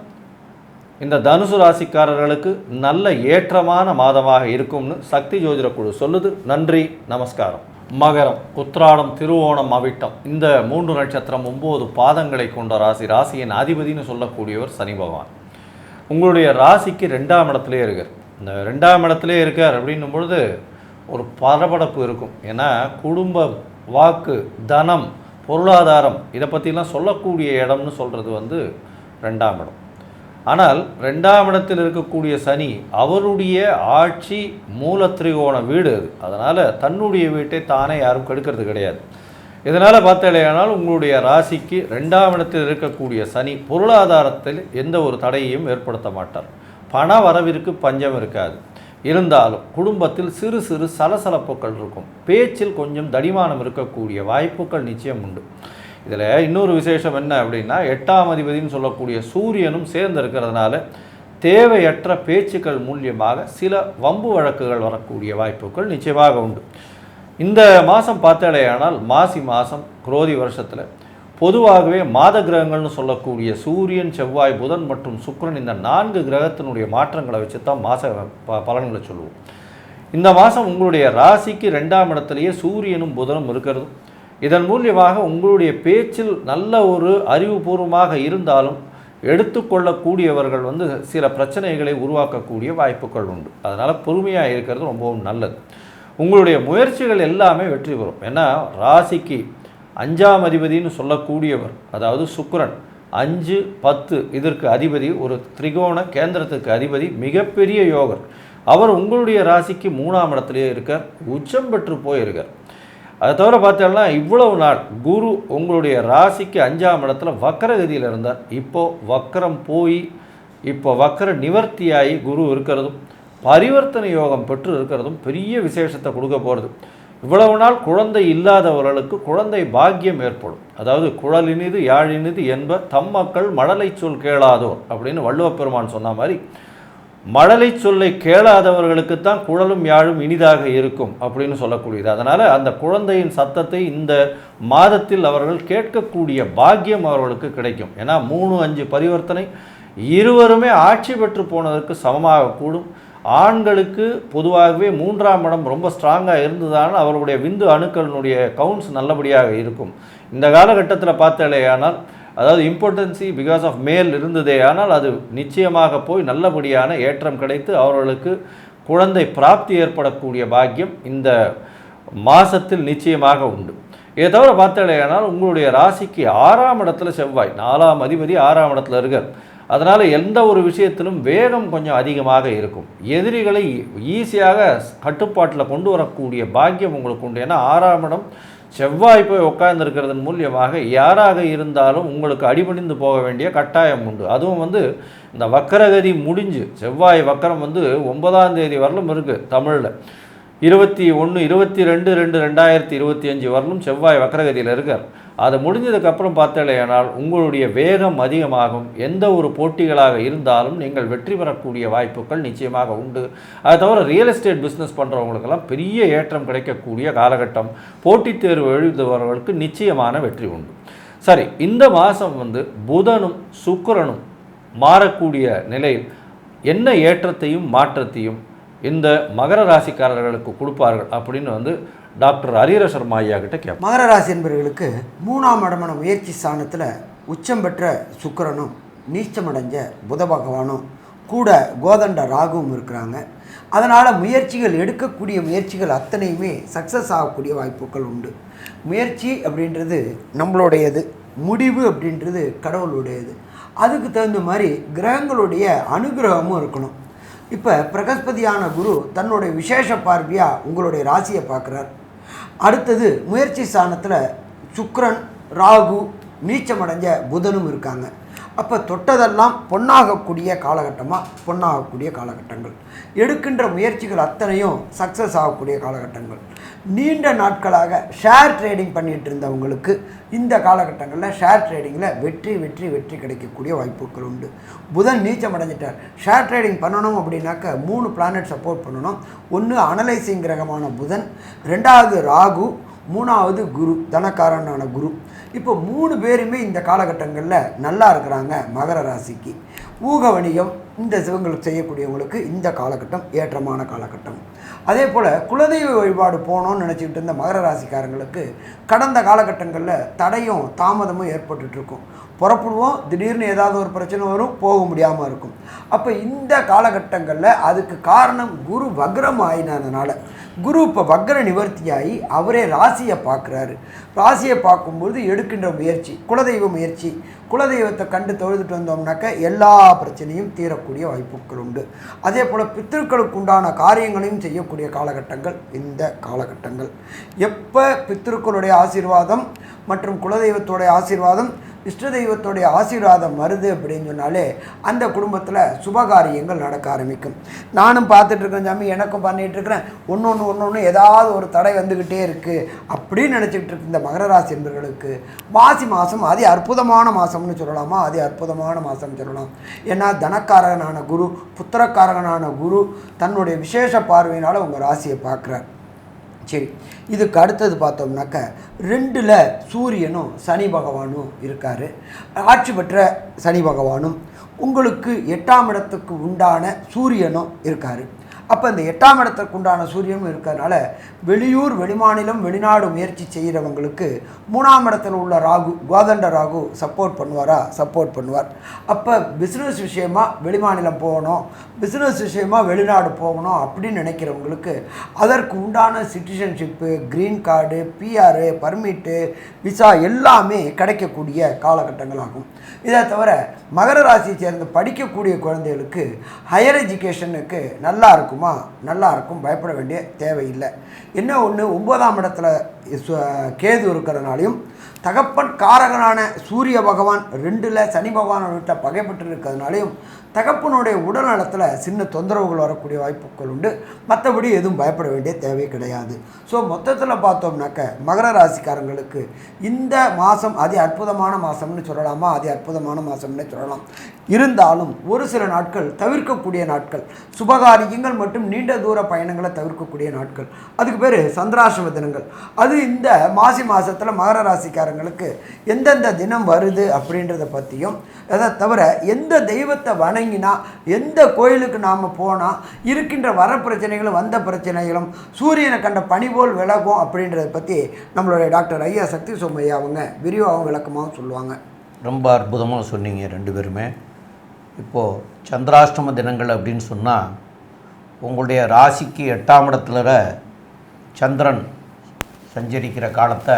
இந்த தனுசு ராசிக்காரர்களுக்கு நல்ல ஏற்றமான மாதமாக இருக்கும்னு சக்தி ஜோதிட குழு சொல்லுது. நன்றி, நமஸ்காரம். மகரம், உத்திராடம், திருவோணம், அவிட்டம், இந்த 3 நட்சத்திரம் 9 பாதங்களை கொண்ட ராசி. ராசியின் அதிபதினு சொல்லக்கூடியவர் சனி பகவான். உங்களுடைய ராசிக்கு 2ஆம் இடத்துலே இருக்கார். இந்த 2ஆம் இடத்துலே இருக்கார் அப்படின்னும் பொழுது ஒரு பரபரப்பு இருக்கும். ஏன்னா குடும்பம், வாக்கு, தனம், பொருளாதாரம் இதை பற்றிலாம் சொல்லக்கூடிய இடம்னு சொல்கிறது 2ஆம் இடம். ஆனால் 2ஆம் இடத்தில் இருக்கக்கூடிய சனி அவருடைய ஆட்சி மூலத்திரிகோண வீடு அது. அதனால் தன்னுடைய வீட்டை தானே யாரும் கெடுக்கிறது கிடையாது. இதனால் பார்த்தாலேயானால் உங்களுடைய ராசிக்கு 2ஆம் இடத்தில் இருக்கக்கூடிய சனி பொருளாதாரத்தில் எந்த ஒரு தடையையும் ஏற்படுத்த மாட்டார். பண வரவிற்கு பஞ்சம் இருக்காது. இருந்தாலும் குடும்பத்தில் சிறு சிறு சலசலப்புகள் இருக்கும். பேச்சில் கொஞ்சம் தடிமானம் இருக்கக்கூடிய வாய்ப்புகள் நிச்சயம் உண்டு. இதில் இன்னொரு விசேஷம் என்ன அப்படின்னா, 8ஆம் அதிபதினு சொல்லக்கூடிய சூரியனும் சேர்ந்து இருக்கிறதுனால தேவையற்ற பேச்சுக்கள் மூலியமாக சில வம்பு வழக்குகள் வரக்கூடிய வாய்ப்புகள் நிச்சயமாக உண்டு. இந்த மாதம் பார்த்தாலேயானால் மாசி மாதம் குரோதி வருஷத்தில் பொதுவாகவே மாத கிரகங்கள்னு சொல்லக்கூடிய சூரியன், செவ்வாய், புதன் மற்றும் சுக்கிரன், இந்த 4 கிரகத்தினுடைய மாற்றங்களை வச்சு தான் மாத பலன்களை சொல்லுவோம். இந்த மாதம் உங்களுடைய ராசிக்கு 2ஆம் இடத்துலையே சூரியனும் புதனும் இருக்கிறது. இதன் மூலியமாக உங்களுடைய பேச்சில் நல்ல ஒரு அறிவுபூர்வமாக இருந்தாலும் எடுத்துக்கொள்ளக்கூடியவர்கள் வந்து சில பிரச்சனைகளை உருவாக்கக்கூடிய வாய்ப்புகள் உண்டு. அதனால் பொறுமையாக இருக்கிறது ரொம்பவும் நல்லது. உங்களுடைய முயற்சிகள் எல்லாமே வெற்றி பெறும். ஏன்னா ராசிக்கு 5ஆம் அதிபதினு சொல்லக்கூடியவர், அதாவது சுக்கிரன் 5, 10 இதற்கு அதிபதி, ஒரு திரிகோண கேந்திரத்துக்கு அதிபதி, மிகப்பெரிய யோகர். அவர் உங்களுடைய ராசிக்கு 3ஆம் இடத்துலேயே இருக்கார், உச்சம் பெற்று போயிருக்கார். அதை தவிர பார்த்தோம்னா இவ்வளவு நாள் குரு உங்களுடைய ராசிக்கு 5ஆம் இடத்துல வக்கரகதியில் இருந்தார். இப்போது வக்கரம் போய் இப்போ வக்கர நிவர்த்தியாகி குரு இருக்கிறதும் பரிவர்த்தனை யோகம் பெற்று இருக்கிறதும் பெரிய விசேஷத்தை கொடுக்க போகிறது. இவ்வளவு நாள் குழந்தை இல்லாதவர்களுக்கு குழந்தை பாக்கியம் ஏற்படும். அதாவது குழலினிது யாழினிது என்ப தம் மக்கள் மழலை சொல் கேளாதோர் அப்படின்னு வள்ளுவப் பெருமான் சொன்ன மாதிரி, மழலை சொல்லை கேளாதவர்களுக்குத்தான் குழலும் யாழும் இனிதாக இருக்கும் அப்படின்னு சொல்லக்கூடியது. அதனால் அந்த குழந்தையின் சத்தத்தை இந்த மாதத்தில் அவர்கள் கேட்கக்கூடிய பாக்கியம் அவர்களுக்கு கிடைக்கும். ஏன்னா 3, 5 பரிவர்த்தனை இருவருமே ஆட்சி பெற்று போனதற்கு சமமாக கூடும். ஆண்களுக்கு பொதுவாகவே 3ஆம் இடம் ரொம்ப ஸ்ட்ராங்காக இருந்ததால் அவர்களுடைய விந்து அணுக்களினுடைய கவுண்ட்ஸ் நல்லபடியாக இருக்கும். இந்த காலகட்டத்தில் பார்த்தாலேயானால், அதாவது இம்பார்ட்டன்சி பிகாஸ் ஆஃப் மேல் இருந்ததே ஆனால் அது நிச்சயமாக போய் நல்லபடியான ஏற்றம் கிடைத்து அவர்களுக்கு குழந்தை பிராப்தி ஏற்படக்கூடிய பாக்கியம் இந்த மாதத்தில் நிச்சயமாக உண்டு. இதை தவிர பார்த்தாலேயானால் உங்களுடைய ராசிக்கு 6ஆம் இடத்துல செவ்வாய், 4ஆம் அதிபதி 6ஆம் இடத்துல இருக்கார். அதனால் எந்த ஒரு விஷயத்திலும் வேகம் கொஞ்சம் அதிகமாக இருக்கும். எதிரிகளை ஈஸியாக கட்டுப்பாட்டில் கொண்டு வரக்கூடிய பாக்கியம் உங்களுக்கு உண்டு. ஏன்னா 6ஆம் இடம் செவ்வாய் போய் உட்கார்ந்துருக்கிறதன் மூலியமாக யாராக இருந்தாலும் உங்களுக்கு அடிபணிந்து போக வேண்டிய கட்டாயம் உண்டு. அதுவும் வந்து இந்த வக்கரகதி முடிஞ்சு, செவ்வாய் வக்கரம் வந்து 9ஆம் தேதி வரலும் இருக்குது தமிழில், 21/22/2025 வரலும் செவ்வாய் வக்கரகதியில் இருக்கார். அது முடிஞ்சதுக்கப்புறம் பார்த்தாலேயானால் உங்களுடைய வேகம் அதிகமாகும். எந்த ஒரு போட்டிகளாக இருந்தாலும் நீங்கள் வெற்றி பெறக்கூடிய வாய்ப்புகள் நிச்சயமாக உண்டு. அதை தவிர ரியல் எஸ்டேட் பிஸ்னஸ் பண்ணுறவங்களுக்கெல்லாம் பெரிய ஏற்றம் கிடைக்கக்கூடிய காலகட்டம். போட்டித் தேர்வு எழுதுபவர்களுக்கு நிச்சயமான வெற்றி உண்டு. சரி, இந்த மாதம் வந்து புதனும் சுக்கிரனும் மாறக்கூடிய நிலையில் என்ன ஏற்றத்தையும் மாற்றத்தையும் இந்த மகர ராசிக்காரர்களுக்கு கொடுப்பார்கள் அப்படின்னு வந்து டாக்டர் ஹரிஹர சர்மா ஐயா கிட்ட கேட்போம். மகர ராசி என்பவர்களுக்கு 3ஆம் இடமான முயற்சி ஸ்தானத்தில் உச்சம் பெற்ற சுக்கிரனும் நீச்சமடைஞ்ச புத பகவானும் கூட கோதண்ட ராகுவும் இருக்கிறாங்க. அதனால் முயற்சிகள், எடுக்கக்கூடிய முயற்சிகள் அத்தனையுமே சக்ஸஸ் ஆகக்கூடிய வாய்ப்புகள் உண்டு. முயற்சி அப்படின்றது நம்மளுடையது, முடிவு அப்படின்றது கடவுளுடையது. அதுக்கு தகுந்த மாதிரி கிரகங்களுடைய அனுகிரகமும் இருக்கணும். இப்போ பிரகஸ்பதியான குரு தன்னுடைய விசேஷ பார்வையாக உங்களுடைய ராசியை பார்க்குறார். அடுத்தது முயற்சி ஸ்தானத்தில் சுக்கிரன், ராகு, நீச்சமடைஞ்ச புதனும் இருக்காங்க. அப்போ தொட்டதெல்லாம் பொன்னாகக்கூடிய பொன்னாகக்கூடிய காலகட்டங்கள், எடுக்கின்ற முயற்சிகள் அத்தனையும் சக்ஸஸ் ஆகக்கூடிய காலகட்டங்கள். நீண்ட நாட்களாக ஷேர் ட்ரேடிங் பண்ணிகிட்டு இருந்தவங்களுக்கு இந்த காலகட்டங்களில் ஷேர் ட்ரேடிங்கில் வெற்றி கிடைக்கக்கூடிய வாய்ப்புகள் உண்டு. புதன் நீச்சம் அடைஞ்சிட்டார். ஷேர் ட்ரேடிங் பண்ணணும் அப்படின்னாக்க 3 பிளானட் சப்போர்ட் பண்ணணும். ஒன்று அனலைசிங் கிரகமான புதன், 2வது ராகு, 3வது குரு, தனக்காரனான குரு. இப்போ 3 பேருமே இந்த காலகட்டங்களில் நல்லா இருக்கிறாங்க. மகர ராசிக்கு ஊக வணிகம் இந்த சிவங்களுக்கு செய்யக்கூடியவங்களுக்கு இந்த காலகட்டம் ஏற்றமான காலகட்டம். அதே போல் குலதெய்வ வழிபாடு போகணும்னு நினச்சிக்கிட்டு இருந்த மகர ராசிக்காரங்களுக்கு கடந்த காலகட்டங்களில் தடையும் தாமதமும் ஏற்பட்டுருக்கும். புறப்படுவோம், திடீர்னு ஏதாவது ஒரு பிரச்சனை வரும், போக முடியாமல் இருக்கும். அப்போ இந்த காலகட்டங்களில் அதுக்கு காரணம் குரு வக்ரம் ஆயினதுனால, குரு இப்போ வக்ர நிவர்த்தியாகி அவரே ராசியை பார்க்குறாரு. ராசியை பார்க்கும்போது எடுக்கின்ற முயற்சி, குலதெய்வ முயற்சி, குலதெய்வத்தை கண்டு தொழுதுட்டு வந்தோம்னாக்க எல்லா பிரச்சனையும் தீரக்கூடிய வாய்ப்புகள் உண்டு. அதே போல் பித்திருக்களுக்கு உண்டான காரியங்களையும் செய்யக்கூடிய காலகட்டங்கள் இந்த காலகட்டங்கள். எப்போ பித்திருக்களுடைய ஆசீர்வாதம் மற்றும் குலதெய்வத்தோடைய ஆசீர்வாதம், இஷ்ட தெய்வத்தோடைய ஆசீர்வாதம் வருது அப்படின்னு சொன்னாலே அந்த குடும்பத்தில் சுபகாரியங்கள் நடக்க ஆரம்பிக்கும். நானும் பார்த்துட்ருக்கேன் சாமி, எனக்கும் பண்ணிகிட்ருக்கிறேன், ஒன்று ஏதாவது ஒரு தடை வந்துக்கிட்டே இருக்குது அப்படின்னு நினச்சிக்கிட்டு இருக்க இந்த மகர ராசி என்பவர்களுக்கு மாசி மாதம் அதி அற்புதமான மாதம்னு சொல்லலாமா, அதி அற்புதமான மாதம்னு சொல்லலாம். ஏன்னா தனக்காரகனான குரு, புத்திரக்காரகனான குரு தன்னுடைய விசேஷ பார்வையினால் உங்கள் ராசியை பார்க்குறார். சரி, இதுக்கு அடுத்தது பார்த்தோம்னாக்க 2ல் சூரியனும் சனி பகவானும் இருக்கார். ஆட்சி பெற்ற சனி பகவானும் உங்களுக்கு 8ஆம் இடத்துக்கு உண்டான சூரியனும் இருக்கார். அப்போ இந்த 8ஆம் இடத்துக்கு உண்டான சூரியனும் இருக்கிறதுனால வெளியூர் வெளிமாநிலம் வெளிநாடு முயற்சி செய்கிறவங்களுக்கு 3ஆம் இடத்துல உள்ள ராகு கோதண்ட ராகு சப்போர்ட் பண்ணுவார். அப்போ பிஸ்னஸ் விஷயமா வெளிமாநிலம் போகணும், பிஸ்னஸ் விஷயமா வெளிநாடு போகணும் அப்படின்னு நினைக்கிறவங்களுக்கு அதற்கு உண்டான citizenship, green card, PR, permit, visa எல்லாமே கிடைக்கக்கூடிய காலகட்டங்கள் ஆகும். இதை தவிர மகர ராசியை சேர்ந்து படிக்கக்கூடிய குழந்தைகளுக்கு ஹையர் எஜுகேஷனுக்கு நல்லா இருக்கும், பயப்பட வேண்டிய தேவையில்லை. என்ன ஒன்று, 9ஆம் இடத்துல கேது இருக்கிறதுனாலையும் தகப்பன் காரகனான சூரிய பகவான் 2ல் சனி பகவான் வீட்டில் பகைப்பட்டு இருக்கிறதுனாலையும் தகப்பனுடைய உடல் நலத்தில் சின்ன தொந்தரவுகள் வரக்கூடிய வாய்ப்புகள் உண்டு. மற்றபடி எதுவும் பயப்பட வேண்டிய தேவை கிடையாது. ஸோ மொத்தத்தில் பார்த்தோம்னாக்க மகர ராசிக்காரங்களுக்கு இந்த மாதம் அதி அற்புதமான மாதம்னு சொல்லலாமா, அதி அற்புதமான மாதம்னு சொல்லலாம். இருந்தாலும் ஒரு சில நாட்கள் தவிர்க்கக்கூடிய நாட்கள், சுபகாரியங்கள் மற்றும் நீண்ட தூர பயணங்களை தவிர்க்கக்கூடிய நாட்கள், அதுக்கு பேர் சந்திராசிரம தினங்கள். அது இந்த மாசி மாதத்தில் மகர ராசிக்காரங்களுக்கு எந்தெந்த தினம் வருது அப்படின்றத பற்றியும், அதை தவிர எந்த தெய்வத்தை வணங்கினா, எந்த கோயிலுக்கு நாம் போனால் இருக்கின்ற வர பிரச்சனைகளும் வந்த பிரச்சனைகளும் சூரியனை கண்ட பனி போல் விலகும் அப்படின்றத பற்றி நம்மளுடைய டாக்டர் ஐயா சக்தி சோமையா அவங்க விரிவாகவும் விளக்கமாகவும் சொல்லுவாங்க. ரொம்ப அற்புதமாக சொன்னீங்க 2 பேருமே. இப்போது சந்திராஷ்டம தினங்கள் அப்படின்னு சொன்னால் உங்களுடைய ராசிக்கு 8ஆம் இடத்துல சந்திரன் சஞ்சரிக்கிற காலத்தை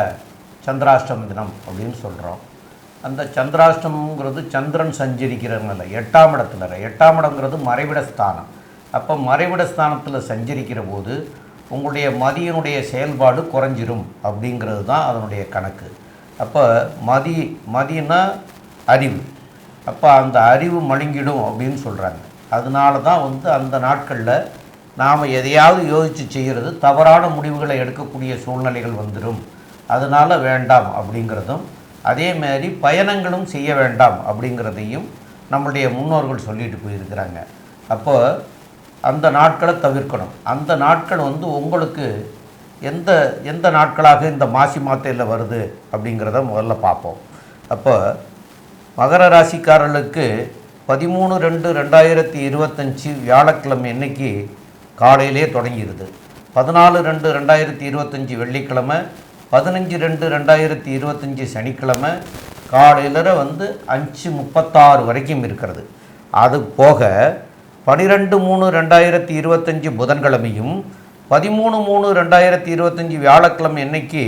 சந்திராஷ்டம தினம் அப்படின்னு சொல்கிறோம். அந்த சந்திராஷ்டமங்கிறது சந்திரன் சஞ்சரிக்கிறதுனால 8ஆம் இடத்துல 8ஆம் இடங்கிறது மறைவிட ஸ்தானம். அப்போ மறைவிட ஸ்தானத்தில் சஞ்சரிக்கிற போது உங்களுடைய மதியினுடைய செயல்பாடு குறைஞ்சிரும் அப்படிங்கிறது தான் அதனுடைய கணக்கு. அப்போ மதினா அறிவு, அப்போ அந்த அறிவு மழுங்கிடும் அப்படின்னு சொல்கிறாங்க. அதனால தான் அந்த நாட்களில் நாம் எதையாவது யோசித்து செய்கிறது தவறான முடிவுகளை எடுக்கக்கூடிய சூழ்நிலைகள் வந்துடும். அதனால் வேண்டாம் அப்படிங்கிறதும், அதே மாதிரி பயணங்களும் செய்ய வேண்டாம் அப்படிங்கிறதையும் நம்முடைய முன்னோர்கள் சொல்லிட்டு போயிருக்கிறாங்க. அப்போ அந்த நாட்களை தவிர்க்கணும். அந்த நாட்கள் உங்களுக்கு எந்த நாட்களாக இந்த மாசி மாதத்தில் வருது அப்படிங்கிறத முதல்ல பார்ப்போம். அப்போ மகர ராசிக்காரர்களுக்கு 13/2/2025 வியாழக்கிழமை அன்னைக்கு காலையிலே தொடங்கிடுது. 14/2/2025 வெள்ளிக்கிழமை, 15/2/2025 சனிக்கிழமை காலையில் 5:36 வரைக்கும் இருக்கிறது. அது போக 12/3/2025 புதன்கிழமையும் 13/3/2025 வியாழக்கிழமை அன்னைக்கு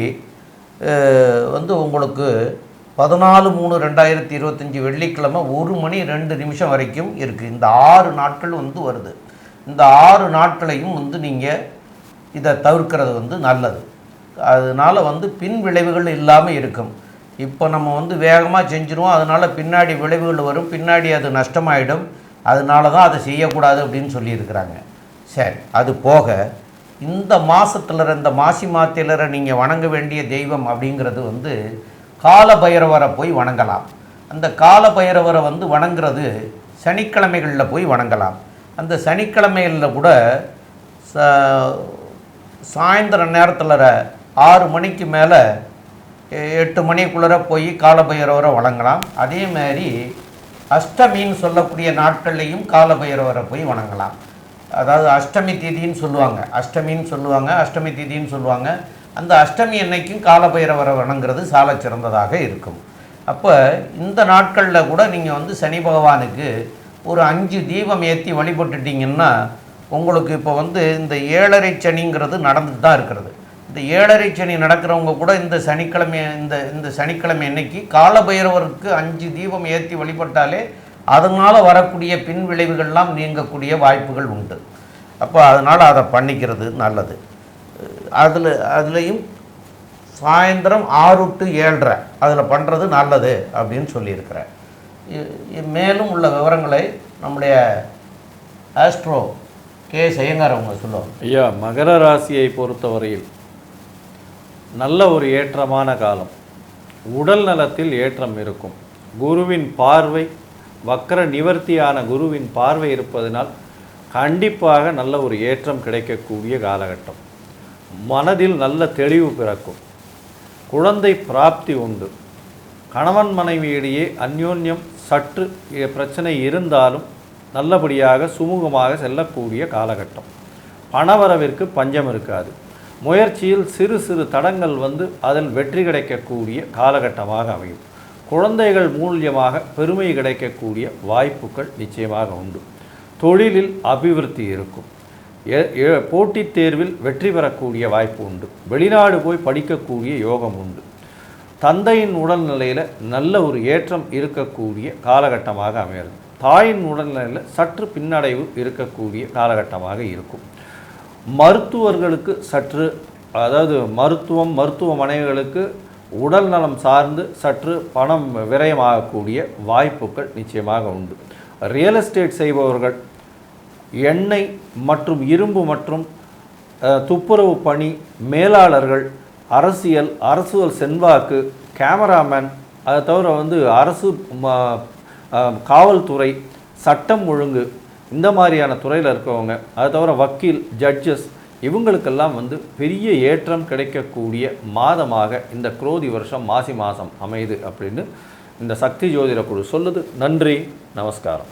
உங்களுக்கு 14/3/2025 வெள்ளிக்கிழமை 1:02 வரைக்கும் இருக்குது. இந்த 6 நாட்கள் வருது. இந்த 6 நாட்களையும் நீங்கள் இதை தவிர்க்கிறது நல்லது. அதனால் பின் விளைவுகள் இல்லாமல் இருக்கும். இப்போ நம்ம வேகமாக செஞ்சுருவோம், அதனால் பின்னாடி விளைவுகள் வரும், பின்னாடி அது நஷ்டமாயிடும். அதனால தான் அதை செய்யக்கூடாது அப்படின்னு சொல்லியிருக்கிறாங்க. சரி, அது போக இந்த மாதத்தில் இந்த மாசி மாதத்தில் நீங்கள் வணங்க வேண்டிய தெய்வம் அப்படிங்கிறது கால பைரவரை போய் வணங்கலாம். அந்த கால பைரவரை வணங்குறது சனிக்கிழமைகளில் போய் வணங்கலாம். அந்த சனிக்கிழமைகளில் கூட சாயந்தர நேரத்தில் 6 மணிக்கு மேலே 8 மணிக்குள்ளே போய் கால பைரவரை வணங்கலாம். அதே மாதிரி அஷ்டமின்னு சொல்லக்கூடிய நாட்கள்லையும் கால பைரவரை போய் வணங்கலாம். அதாவது அஷ்டமி தீதின்னு சொல்லுவாங்க, அஷ்டமி தீதின்னு சொல்லுவாங்க. அந்த அஷ்டமி அன்னைக்கும் கால பைரவரை வணங்குறது சால சிறந்ததாக இருக்கும். அப்போ இந்த நாட்களில் கூட நீங்கள் சனி பகவானுக்கு ஒரு 5 தீபம் ஏற்றி வழிபட்டுட்டிங்கன்னா உங்களுக்கு இப்போ இந்த 7.5 சனிங்கிறது நடந்துட்டு தான் இருக்கிறது. இந்த 7.5 சனி நடக்கிறவங்க கூட இந்த சனிக்கிழமை அன்னைக்கு கால பைரவருக்கு 5 தீபம் ஏற்றி வழிபட்டாலே அதனால் வரக்கூடிய பின் விளைவுகள்லாம் நீங்கக்கூடிய வாய்ப்புகள் உண்டு. அப்போ அதனால் அதை பண்ணிக்கிறது நல்லது. அதுலேயும் சாயந்தரம் 6 to 7:30 அதில் பண்ணுறது நல்லது அப்படின்னு சொல்லியிருக்கிறேன். மேலும் உள்ள விவரங்களை நம்முடைய ஆஸ்ட்ரோ கே ஐயங்கார் அவங்க சொல்லுவாங்க. ஐயா, மகர ராசியை பொறுத்தவரையில் நல்ல ஒரு ஏற்றமான காலம். உடல் நலத்தில் ஏற்றம் இருக்கும். குருவின் பார்வை, வக்கர நிவர்த்தியான குருவின் பார்வை இருப்பதனால் கண்டிப்பாக நல்ல ஒரு ஏற்றம் கிடைக்கக்கூடிய காலகட்டம். மனதில் நல்ல தெளிவு பிறக்கும். குழந்தை பிராப்தி உண்டு. கணவன் மனைவியிடையே அந்யோன்யம் சற்று பிரச்சனை இருந்தாலும் நல்லபடியாக சுமூகமாக செல்லக்கூடிய காலகட்டம். பணவரவிற்கு பஞ்சம் இருக்காது. முயற்சியில் சிறு சிறு தடங்கள் அதில் வெற்றி கிடைக்கக்கூடிய காலகட்டமாக அமையும். குழந்தைகள் மூலியமாக பெருமை கிடைக்கக்கூடிய வாய்ப்புகள் நிச்சயமாக உண்டு. தொழிலில் அபிவிருத்தி இருக்கும். போட்டித் தேர்வில் வெற்றி பெறக்கூடிய வாய்ப்பு உண்டு. வெளிநாடு போய் படிக்கக்கூடிய யோகம் உண்டு. தந்தையின் உடல்நிலையில் நல்ல ஒரு ஏற்றம் இருக்கக்கூடிய காலகட்டமாக அமைகிறது. தாயின் உடல்நிலையில் சற்று பின்னடைவு இருக்கக்கூடிய காலகட்டமாக இருக்கும். மருத்துவர்களுக்கு சற்று, அதாவது மருத்துவமனைகளுக்கு உடல் நலம் சார்ந்து சற்று பணம் விரயமாகக்கூடிய வாய்ப்புகள் நிச்சயமாக உண்டு. ரியல் எஸ்டேட் செய்பவர்கள், எண்ணெய் மற்றும் இரும்பு மற்றும் துப்புரவு பணி மேலாளர்கள், அரசுகள் செல்வாக்கு, கேமராமேன், அதை தவிர அரசு காவல்துறை, சட்டம் ஒழுங்கு, இந்த மாதிரியான துறையில் இருக்கவங்க, அதை தவிர வக்கீல், ஜட்ஜஸ், இவங்களுக்கெல்லாம் பெரிய ஏற்றம் கிடைக்கக்கூடிய மாதமாக இந்த குரோதி வருஷம் மாசி மாதம் அமையுது அப்படின்னு இந்த சக்தி ஜோதிட குழு சொல்லுது. நன்றி, நமஸ்காரம்.